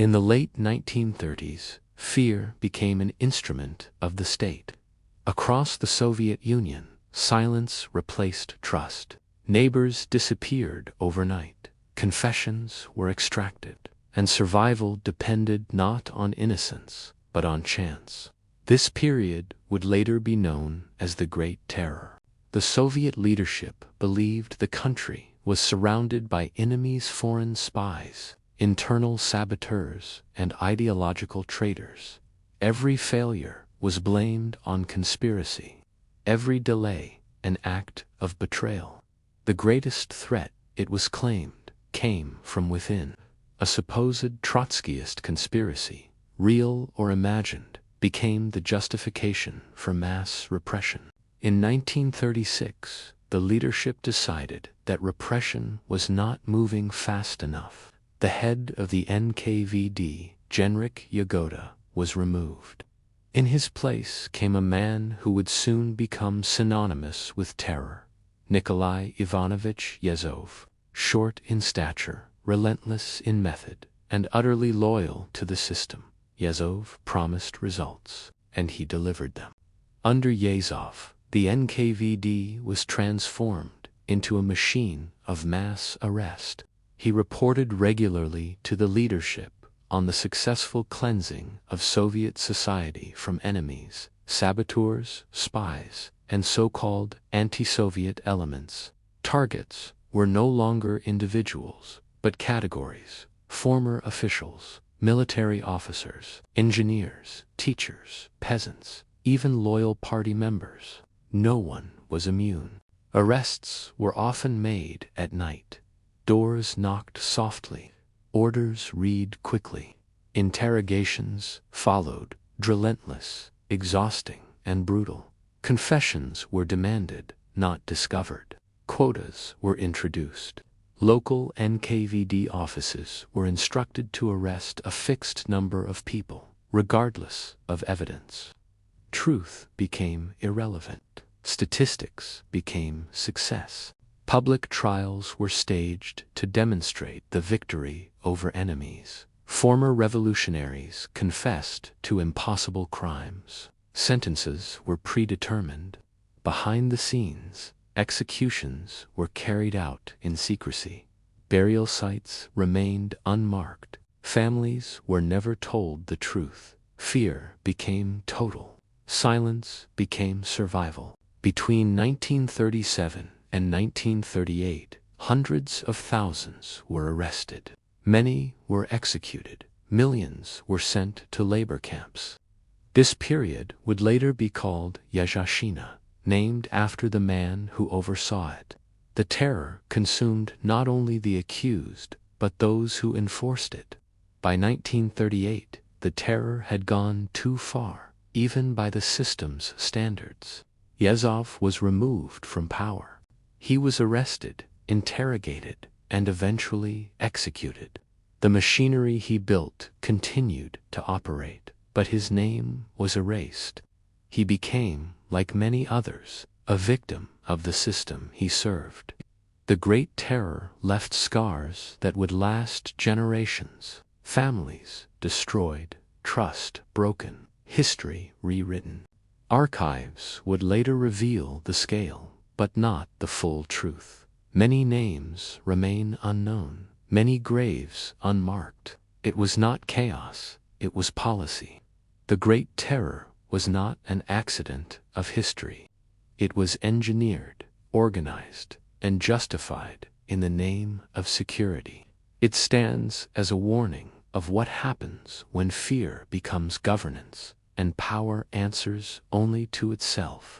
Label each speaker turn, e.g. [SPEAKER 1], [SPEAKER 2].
[SPEAKER 1] In the late 1930s, fear became an instrument of the state. Across the Soviet Union, silence replaced trust. Neighbors disappeared overnight. Confessions were extracted, and survival depended not on innocence, but on chance. This period would later be known as the Great Terror. The Soviet leadership believed the country was surrounded by enemies, foreign spies, internal saboteurs, and ideological traitors. Every failure was blamed on conspiracy. Every delay an act of betrayal. The greatest threat, it was claimed, came from within. A supposed Trotskyist conspiracy, real or imagined, became the justification for mass repression. In 1936, the leadership decided that repression was not moving fast enough. The head of the NKVD, Genrikh Yagoda, was removed. In his place came a man who would soon become synonymous with terror, Nikolai Ivanovich Yezhov. Short in stature, relentless in method, and utterly loyal to the system, Yezhov promised results, and he delivered them. Under Yezhov, the NKVD was transformed into a machine of mass arrest. He reported regularly to the leadership on the successful cleansing of Soviet society from enemies, saboteurs, spies, and so-called anti-Soviet elements. Targets were no longer individuals, but categories: former officials, military officers, engineers, teachers, peasants, even loyal party members. No one was immune. Arrests were often made at night. Doors knocked softly. Orders read quickly. Interrogations followed, relentless, exhausting, and brutal. Confessions were demanded, not discovered. Quotas were introduced. Local NKVD offices were instructed to arrest a fixed number of people, regardless of evidence. Truth became irrelevant. Statistics became success. Public trials were staged to demonstrate the victory over enemies. Former revolutionaries confessed to impossible crimes. Sentences were predetermined. Behind the scenes, executions were carried out in secrecy. Burial sites remained unmarked. Families were never told the truth. Fear became total. Silence became survival. Between 1937 and 1938, hundreds of thousands were arrested. Many were executed. Millions were sent to labor camps. This period would later be called Yezhovshchina, named after the man who oversaw it. The terror consumed not only the accused, but those who enforced it. By 1938, the terror had gone too far, even by the system's standards. Yezhov was removed from power. He was arrested, interrogated, and eventually executed. The machinery he built continued to operate, but his name was erased. He became, like many others, a victim of the system he served. The Great Terror left scars that would last generations. Families destroyed, trust broken, history rewritten. Archives would later reveal the scale, but not the full truth. Many names remain unknown, many graves unmarked. It was not chaos, it was policy. The Great Terror was not an accident of history. It was engineered, organized, and justified in the name of security. It stands as a warning of what happens when fear becomes governance, and power answers only to itself.